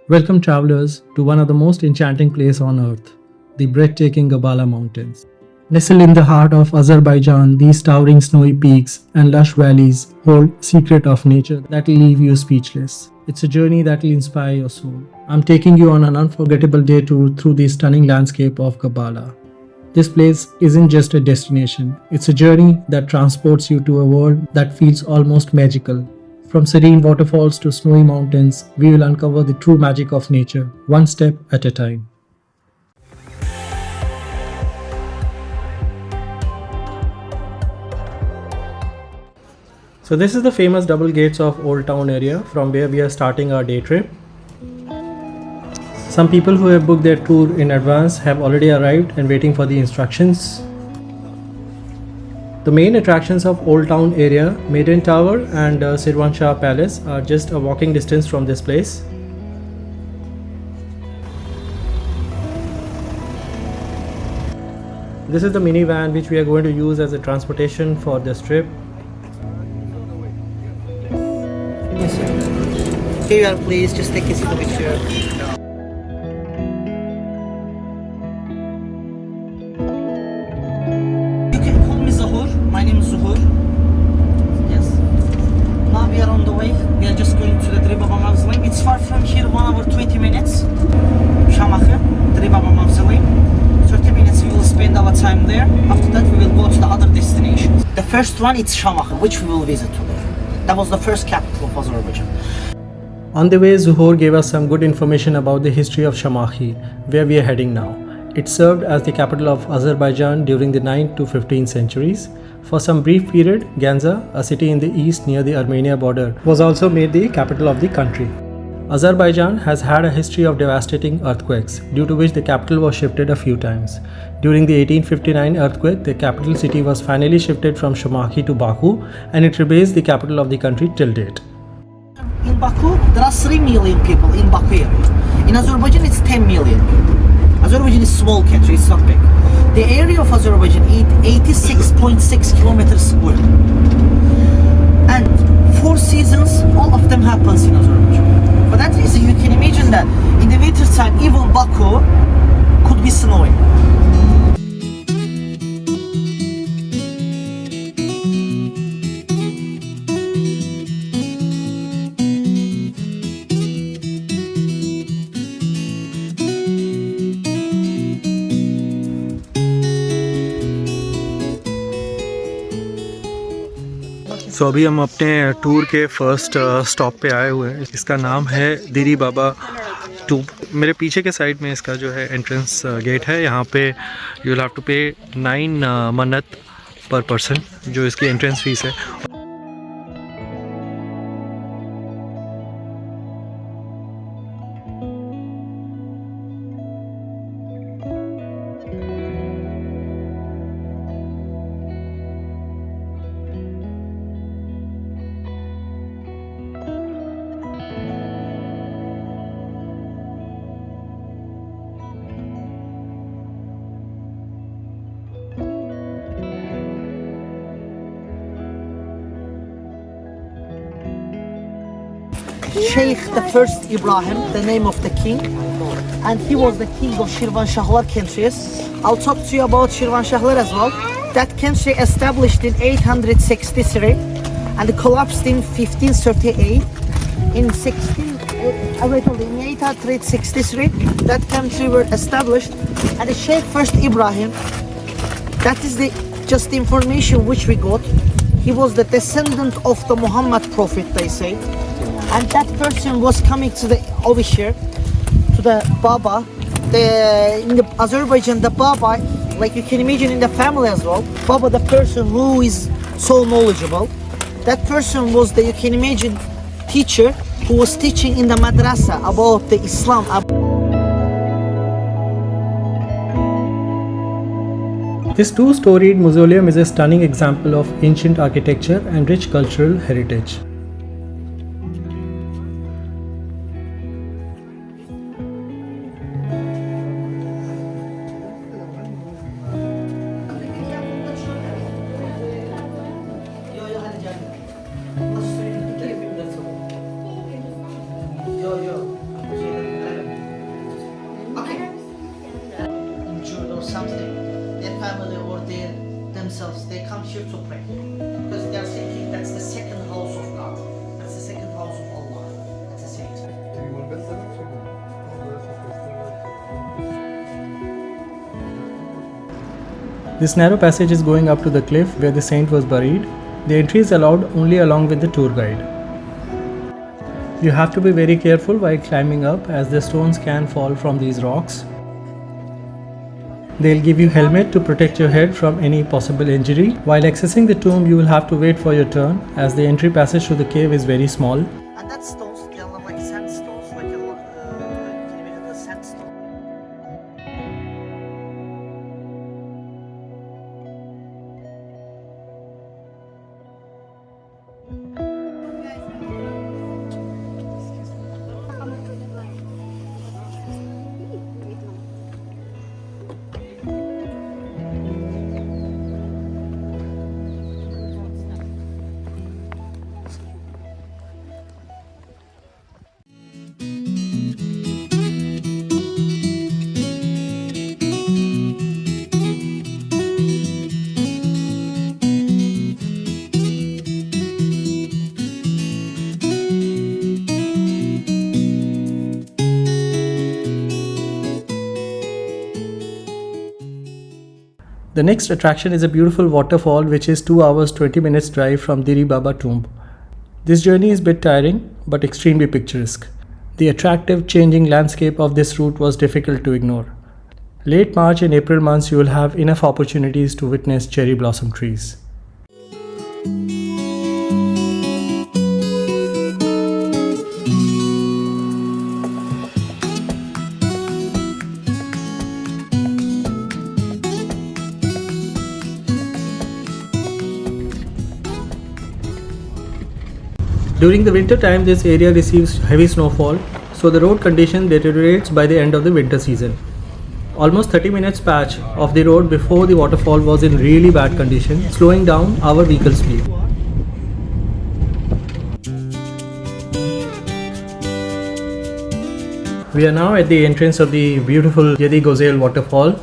Welcome travelers to one of the most enchanting places on earth, the breathtaking Gabala Mountains. Nestled in the heart of Azerbaijan, these towering snowy peaks and lush valleys hold secret of nature that will leave you speechless. It's a journey that will inspire your soul. I'm taking you on an unforgettable day tour through the stunning landscape of Gabala. This place isn't just a destination, it's a journey that transports you to a world that feels almost magical. From serene waterfalls to snowy mountains, we will uncover the true magic of nature, one step at a time. So this is the famous double gates of Old Town area from where we are starting our day trip. Some people who have booked their tour in advance have already arrived and waiting for the instructions. The main attractions of Old Town area, Maiden Tower and Shirvanshah Palace are just a walking distance from this place. This is the minivan which we are going to use as a transportation for this trip. Yes, sir. Here you are, please. Just take a seat over here. You can call me Zahur. My name is Zuhur. Yes. Now we are on the way. We are just going to the Diri Mausoleum. It's far from here, 1 hour 20 minutes. Shamakhi, Diri Mausoleum. 30 minutes we will spend our time there. After that we will go to the other destinations. The first one is Shamakhi, which we will visit today. That was the first capital of Azerbaijan. On the way, Zuhur gave us some good information about the history of Shamakhi, where we are heading now. It served as the capital of Azerbaijan during the 9th to 15th centuries. For some brief period, Ganza, a city in the east near the Armenia border, was also made the capital of the country. Azerbaijan has had a history of devastating earthquakes, due to which the capital was shifted a few times. During the 1859 earthquake, the capital city was finally shifted from Shamakhi to Baku, and it remains the capital of the country till date. In Baku, there are 3 million people in Baku area. In Azerbaijan, it's 10 million people. Azerbaijan is a small country, it's not big. The area of Azerbaijan is 86.6 kilometers square. And 4 seasons, all of them happens in Azerbaijan. For that reason, you can imagine that in the winter time, even Baku could be snowing. सो अभी हम अपने tour के first stop पे आए हुए हैं. इसका नाम है दिरी बाबा टूब. मेरे पीछे के साइड में इसका जो है एंट्रेंस गेट है. यहाँ पे यू विल हैव टू पे 9 मन्नत पर पर्सन, जो इसकी एंट्रेंस फीस है. Sheikh the first Ibrahim, the name of the king, and he was the king of Shirvanshahlar countries. I'll talk to you about Shirvanshahlar as well. That country established in 863 and collapsed in 1538. In 863, that country were established, and the Sheikh first Ibrahim, that is the just the information which we got. He was the descendant of the Muhammad prophet, they say. And that person was coming to the over here, to the Baba. In the Azerbaijan, the Baba, like you can imagine in the family as well, Baba, the person who is so knowledgeable. That person was the, you can imagine, teacher who was teaching in the madrasa about the Islam. This 2-storied mausoleum is a stunning example of ancient architecture and rich cultural heritage. This narrow passage is going up to the cliff where the saint was buried. The entry is allowed only along with the tour guide. You have to be very careful while climbing up as the stones can fall from these rocks. They'll give you a helmet to protect your head from any possible injury. While accessing the tomb, you will have to wait for your turn as the entry passage to the cave is very small. And that stones, they are like sandstones, like a can you imagine the sandstone? The next attraction is a beautiful waterfall which is 2 hours 20 minutes drive from Diri Baba tomb. This journey is a bit tiring but extremely picturesque. The attractive changing landscape of this route was difficult to ignore. Late March and April months you will have enough opportunities to witness cherry blossom trees. During the winter time, this area receives heavy snowfall, so the road condition deteriorates by the end of the winter season. Almost 30 minutes patch of the road before the waterfall was in really bad condition, slowing down our vehicle speed. We are now at the entrance of the beautiful Yeddi Gozel waterfall.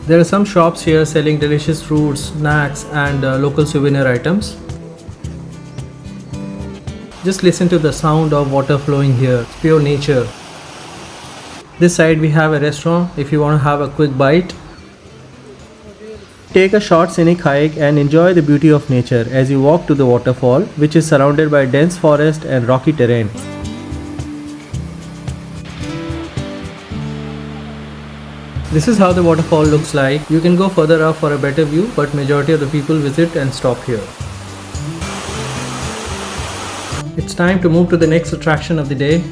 There are some shops here selling delicious fruits, snacks and local souvenir items. Just listen to the sound of water flowing here, it's pure nature. This side we have a restaurant if you want to have a quick bite. Take a short scenic hike and enjoy the beauty of nature as you walk to the waterfall, which is surrounded by dense forest and rocky terrain. This is how the waterfall looks like. You can go further up for a better view, but majority of the people visit and stop here. It's time to move to the next attraction of the day.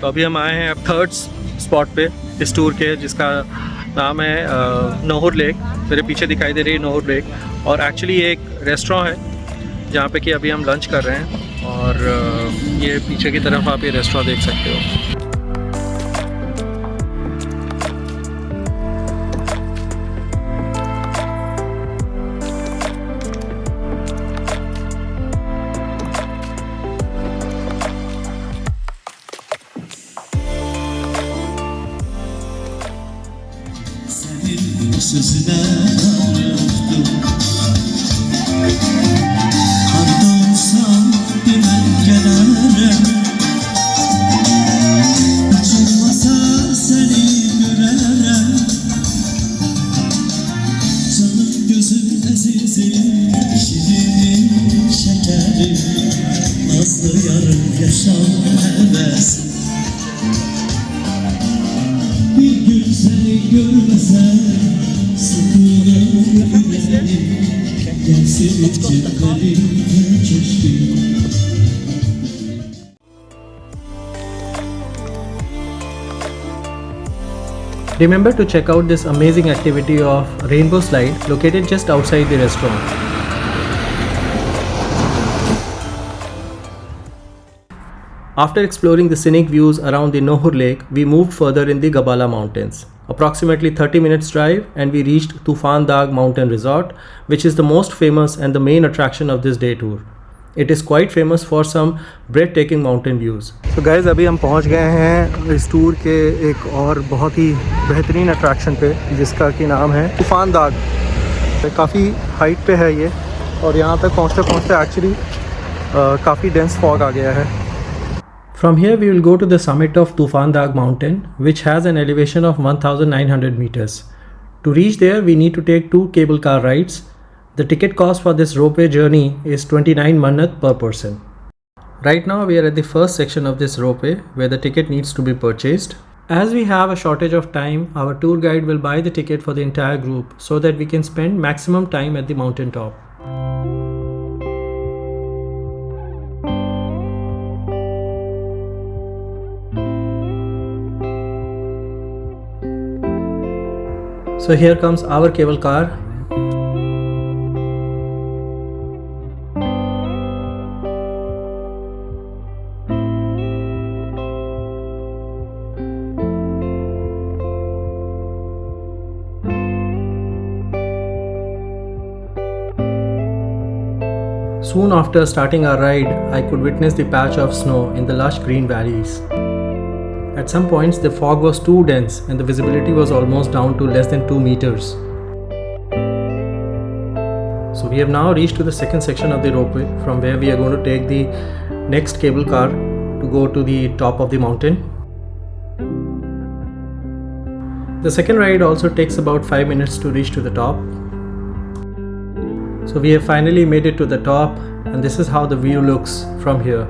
तो अभी हम आए हैं अब third spot पे इस tour के, जिसका नाम है नोहुर लेक। मेरे पीछे दिखाई दे रही है नोहुर लेक, और एक्चुअली ये एक रेस्टोरेंट है जहाँ पे कि अभी हम लंच कर रहे हैं। और ये पीछे की तरफ आप ये रेस्टोरेंट देख सकते हो। Sözüne tanrıktım Kandolsam dümen gelirim Hiç olmasa seni görerim Canım gözüm azizim Şirinim şekerim Nazlı yarım yaşam hevesim Bir gün seni görmesem Remember to check out this amazing activity of rainbow slide located just outside the restaurant. After exploring the scenic views around the Nohur Lake, we moved further in the Gabala Mountains. Approximately 30 minutes drive and we reached Tufandag Mountain Resort, which is the most famous and the main attraction of this day tour. It is quite famous for some breathtaking mountain views. So guys, अभी हम पहुंच गए हैं इस tour के एक और बहुत ही बेहतरीन अट्रैक्शन पे, जिसका कि नाम है तूफानदाग। काफ़ी हाइट पे है ये, और यहाँ तक पहुँचते पहुँचते एक्चुअली काफ़ी डेंस फॉग आ गया है। From here we will go to the summit of Tufandag Mountain, which has an elevation of 1900 meters. To reach there we need to take 2 cable car rides. The ticket cost for this ropeway journey is 29 mannat per person. Right now we are at the first section of this ropeway where the ticket needs to be purchased. As we have a shortage of time, our tour guide will buy the ticket for the entire group so that we can spend maximum time at the mountain top. So here comes our cable car. Soon after starting our ride, I could witness the patch of snow in the lush green valleys. At some points, the fog was too dense and the visibility was almost down to less than 2 meters. So we have now reached to the second section of the ropeway, from where we are going to take the next cable car to go to the top of the mountain. The second ride also takes about 5 minutes to reach to the top. So we have finally made it to the top, and this is how the view looks from here.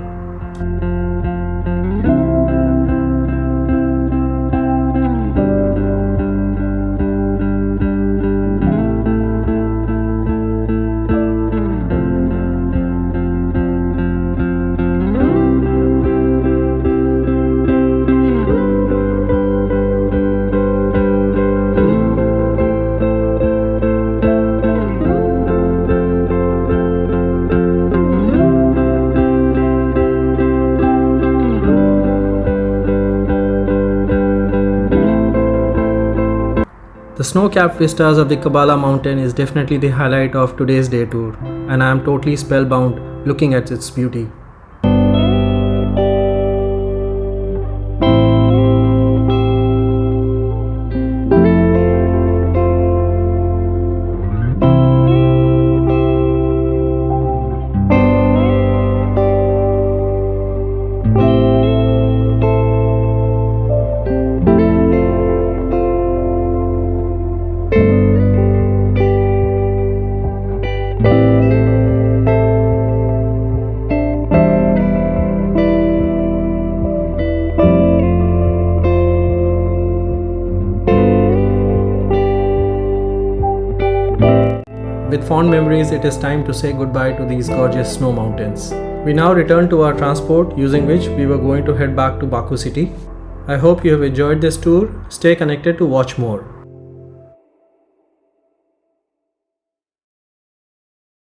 The snow-capped vistas of the Gabala mountain is definitely the highlight of today's day tour, and I am totally spellbound looking at its beauty. With fond memories, it is time to say goodbye to these gorgeous snow mountains. We now return to our transport using which we were going to head back to Baku city. I hope you have enjoyed this tour. Stay connected to watch more.